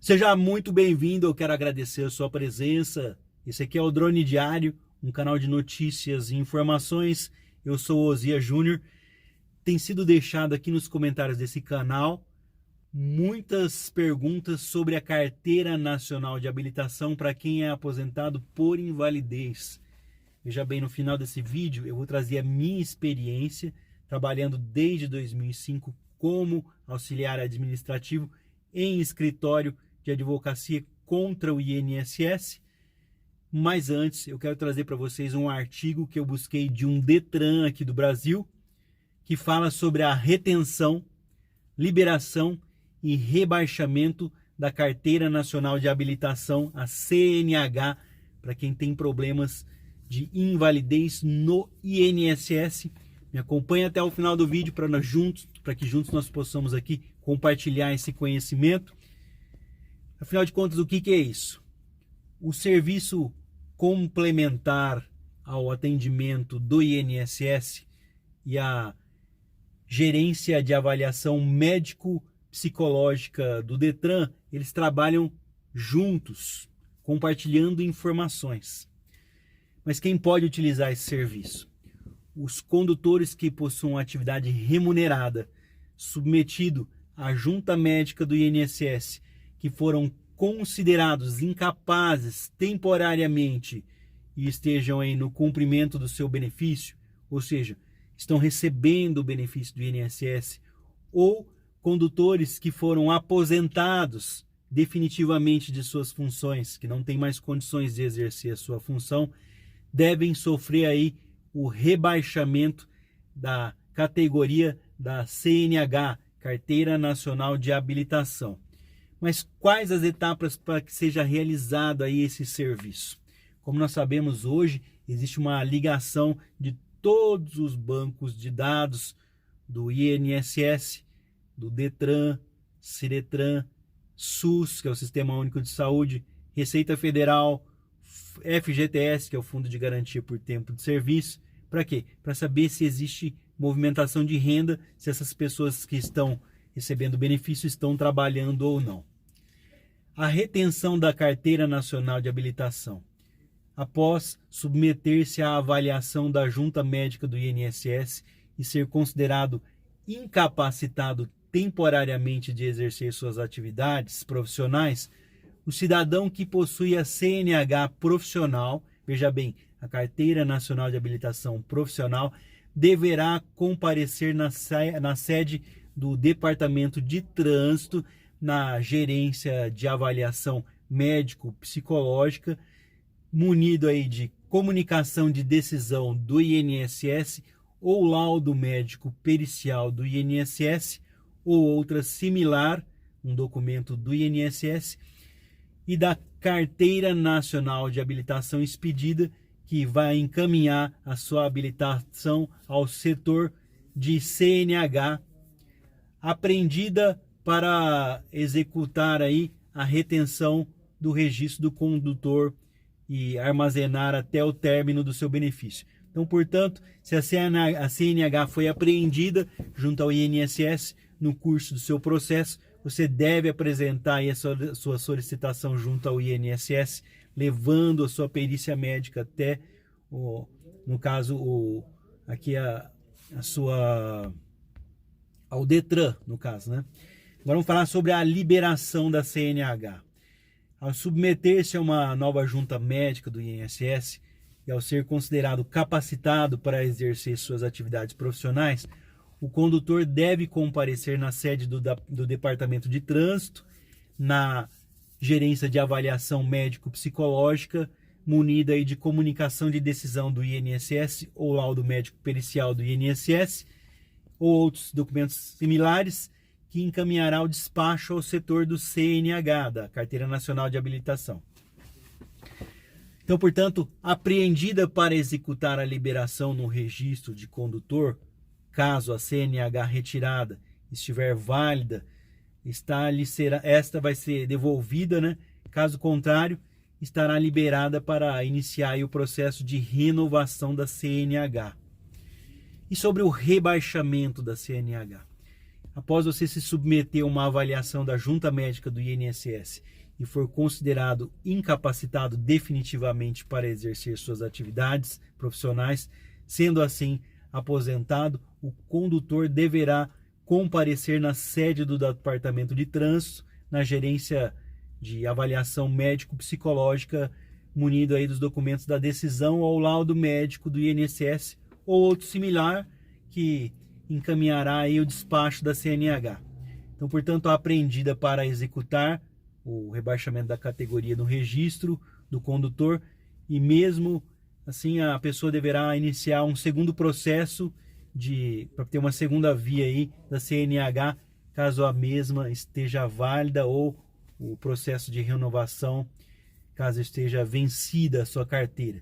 Seja muito bem-vindo, eu quero agradecer a sua presença. Esse aqui é o Drone Diário, um canal de notícias e informações. Eu sou o Osias Júnior. Tem sido deixado aqui nos comentários desse canal muitas perguntas sobre a Carteira Nacional de Habilitação para quem é aposentado por invalidez. Veja bem, no final desse vídeo eu vou trazer a minha experiência trabalhando desde 2005 como auxiliar administrativo em escritório de advocacia contra o INSS. Mas antes eu quero trazer para vocês um artigo que eu busquei de um Detran aqui do Brasil, que fala sobre a retenção, liberação e rebaixamento da Carteira Nacional de Habilitação, a CNH, para quem tem problemas de invalidez no INSS. Me acompanhe até o final do vídeo para que juntos nós possamos aqui compartilhar esse conhecimento. Afinal de contas, o que é isso? O serviço complementar ao atendimento do INSS e a gerência de avaliação médico-psicológica do Detran, eles trabalham juntos, compartilhando informações. Mas quem pode utilizar esse serviço? Os condutores que possuam atividade remunerada, submetido à junta médica do INSS, que foram considerados incapazes temporariamente e estejam aí no cumprimento do seu benefício, ou seja, estão recebendo o benefício do INSS, ou condutores que foram aposentados definitivamente de suas funções, que não têm mais condições de exercer a sua função, devem sofrer aí o rebaixamento da categoria da CNH, Carteira Nacional de Habilitação. Mas quais as etapas para que seja realizado aí esse serviço? Como nós sabemos hoje, existe uma ligação de todos os bancos de dados do INSS, do Detran, Ciretran, SUS, que é o Sistema Único de Saúde, Receita Federal, FGTS, que é o Fundo de Garantia por Tempo de Serviço. Para quê? Para saber se existe movimentação de renda, se essas pessoas que estão recebendo benefício estão trabalhando ou não. A retenção da Carteira Nacional de Habilitação. Após submeter-se à avaliação da junta médica do INSS e ser considerado incapacitado temporariamente de exercer suas atividades profissionais, o cidadão que possui a CNH profissional, veja bem, a Carteira Nacional de Habilitação Profissional, deverá comparecer na sede do Departamento de Trânsito, na gerência de avaliação médico-psicológica, munido aí de comunicação de decisão do INSS ou laudo médico pericial do INSS ou outra similar, um documento do INSS, e da Carteira Nacional de Habilitação expedida, que vai encaminhar a sua habilitação ao setor de CNH, apreendida para executar aí a retenção do registro do condutor e armazenar até o término do seu benefício. Então, portanto, se a CNH foi apreendida junto ao INSS no curso do seu processo, você deve apresentar aí a sua solicitação junto ao INSS, levando a sua perícia médica até, no caso, aqui ao Detran, no caso, né? Agora vamos falar sobre a liberação da CNH. Ao submeter-se a uma nova junta médica do INSS e ao ser considerado capacitado para exercer suas atividades profissionais, o condutor deve comparecer na sede do Departamento de Trânsito, na gerência de avaliação médico-psicológica, munida aí de comunicação de decisão do INSS ou laudo médico pericial do INSS, ou outros documentos similares, que encaminhará o despacho ao setor do CNH, da Carteira Nacional de Habilitação. Então, portanto, apreendida para executar a liberação no registro de condutor, caso a CNH retirada estiver válida, esta vai ser devolvida, né? Caso contrário, estará liberada para iniciar aí o processo de renovação da CNH. E sobre o rebaixamento da CNH? após você se submeter a uma avaliação da Junta Médica do INSS e for considerado incapacitado definitivamente para exercer suas atividades profissionais, sendo assim aposentado, o condutor deverá comparecer na sede do Departamento de Trânsito, na gerência de avaliação médico-psicológica, munido aí dos documentos da decisão ou laudo médico do INSS ou outro similar que encaminhará aí o despacho da CNH. Então, portanto, a apreendida para executar o rebaixamento da categoria no registro do condutor, e mesmo assim a pessoa deverá iniciar um segundo processo para ter uma segunda via aí da CNH, caso a mesma esteja válida, ou o processo de renovação, caso esteja vencida a sua carteira.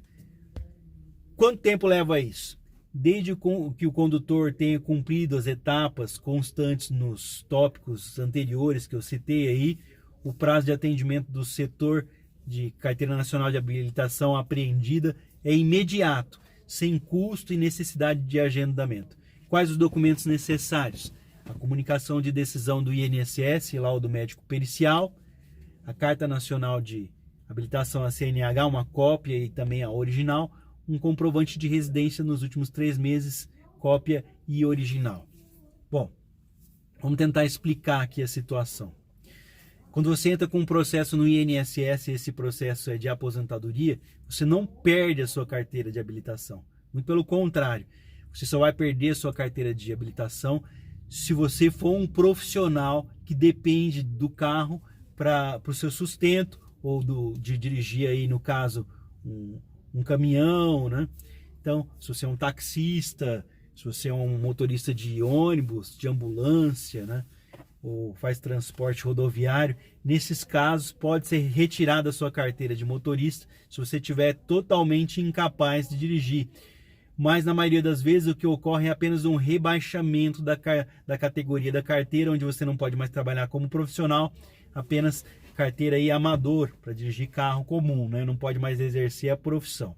Quanto tempo leva isso? Desde que o condutor tenha cumprido as etapas constantes nos tópicos anteriores que eu citei aí, o prazo de atendimento do setor de Carteira Nacional de Habilitação apreendida é imediato, sem custo e necessidade de agendamento. Quais os documentos necessários? A comunicação de decisão do INSS, laudo médico pericial, a Carta Nacional de Habilitação, a CNH, uma cópia e também a original, um comprovante de residência nos últimos 3 meses, cópia e original. Bom, vamos tentar explicar aqui a situação. Quando você entra com um processo no INSS, esse processo é de aposentadoria, você não perde a sua carteira de habilitação. Muito pelo contrário, você só vai perder a sua carteira de habilitação se você for um profissional que depende do carro para o seu sustento, ou de dirigir aí, no caso, um caminhão, né? Então, se você é um taxista, se você é um motorista de ônibus, de ambulância, né? Ou faz transporte rodoviário, nesses casos pode ser retirada a sua carteira de motorista se você estiver totalmente incapaz de dirigir. Mas na maioria das vezes o que ocorre é apenas um rebaixamento da categoria da carteira, onde você não pode mais trabalhar como profissional, apenas carteira aí amador, para dirigir carro comum, né? Não pode mais exercer a profissão.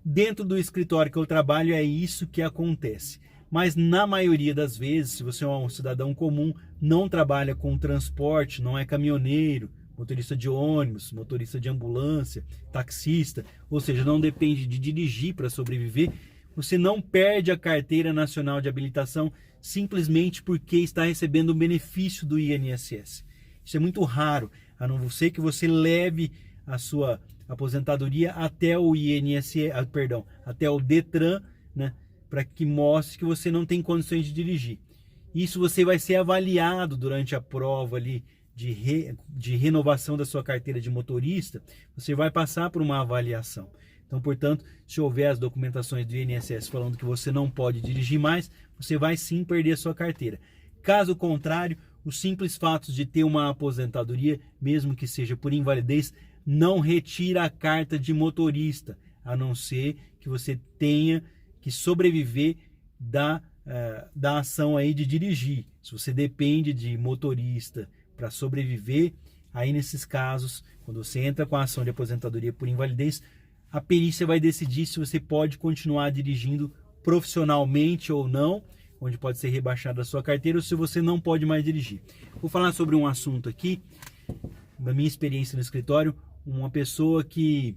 Dentro do escritório que eu trabalho é isso que acontece. Mas na maioria das vezes, se você é um cidadão comum, não trabalha com transporte, não é caminhoneiro, motorista de ônibus, motorista de ambulância, taxista, ou seja, não depende de dirigir para sobreviver, você não perde a Carteira Nacional de Habilitação simplesmente porque está recebendo o benefício do INSS. Isso é muito raro, a não ser que você leve a sua aposentadoria até o INSS, até o Detran, né, para que mostre que você não tem condições de dirigir. Isso você vai ser avaliado durante a prova ali de renovação da sua carteira de motorista, você vai passar por uma avaliação. Então, portanto, se houver as documentações do INSS falando que você não pode dirigir mais, você vai sim perder a sua carteira. Caso contrário, os simples fatos de ter uma aposentadoria, mesmo que seja por invalidez, não retira a carta de motorista, a não ser que você tenha que sobreviver da ação aí de dirigir. Se você depende de motorista para sobreviver, aí nesses casos, quando você entra com a ação de aposentadoria por invalidez, a perícia vai decidir se você pode continuar dirigindo profissionalmente ou não, onde pode ser rebaixada a sua carteira, ou se você não pode mais dirigir. Vou falar sobre um assunto aqui, da minha experiência no escritório, uma pessoa que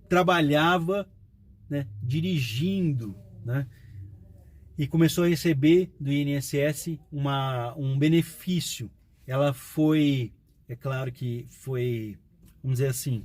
trabalhava, né, dirigindo, né, e começou a receber do INSS um benefício. Ela foi, é claro que foi, vamos dizer assim,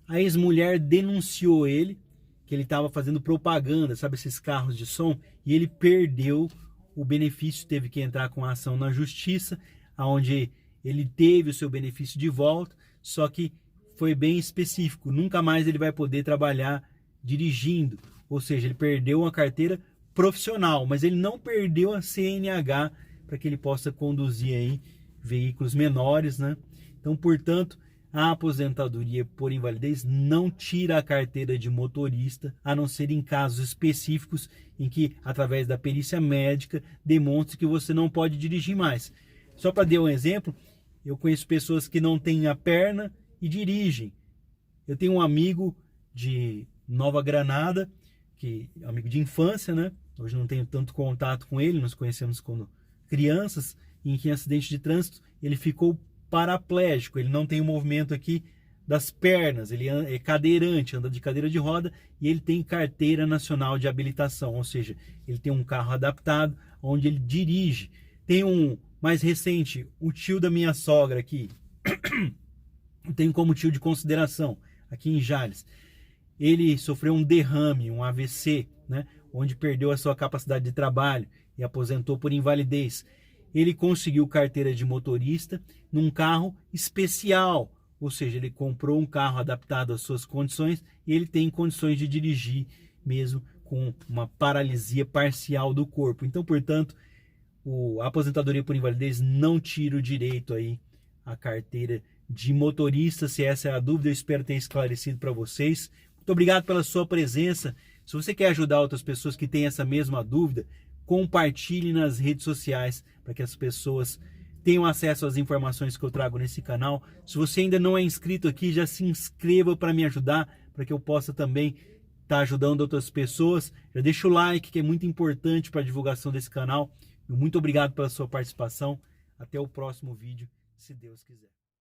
a ex-mulher denunciou ele, que ele estava fazendo propaganda, sabe, esses carros de som, e ele perdeu o benefício, teve que entrar com a ação na justiça, onde ele teve o seu benefício de volta, só que foi bem específico, nunca mais ele vai poder trabalhar dirigindo, ou seja, ele perdeu uma carteira profissional, mas ele não perdeu a CNH para que ele possa conduzir aí veículos menores, né? Então, portanto, a aposentadoria por invalidez não tira a carteira de motorista, a não ser em casos específicos em que, através da perícia médica, demonstre que você não pode dirigir mais. Só para dar um exemplo, eu conheço pessoas que não têm a perna e dirigem. Eu tenho um amigo de Nova Granada, amigo de infância, né? Hoje não tenho tanto contato com ele, nos conhecemos quando crianças, em que em acidente de trânsito ele ficou paraplégico, ele não tem o movimento aqui das pernas, ele é cadeirante, anda de cadeira de roda e ele tem carteira nacional de habilitação, ou seja, ele tem um carro adaptado onde ele dirige. Tem um mais recente, o tio da minha sogra aqui, tenho como tio de consideração, aqui em Jales. Ele sofreu um derrame, um AVC, né, onde perdeu a sua capacidade de trabalho e aposentou por invalidez. Ele conseguiu carteira de motorista num carro especial, ou seja, ele comprou um carro adaptado às suas condições e ele tem condições de dirigir mesmo com uma paralisia parcial do corpo. Então, portanto, a aposentadoria por invalidez não tira o direito aí à carteira de motorista. Se essa é a dúvida, eu espero ter esclarecido para vocês. Muito obrigado pela sua presença. Se você quer ajudar outras pessoas que têm essa mesma dúvida, compartilhe nas redes sociais para que as pessoas tenham acesso às informações que eu trago nesse canal. Se você ainda não é inscrito aqui, já se inscreva para me ajudar, para que eu possa também estar ajudando outras pessoas. Já deixa o like, que é muito importante para a divulgação desse canal. Muito obrigado pela sua participação. Até o próximo vídeo, se Deus quiser.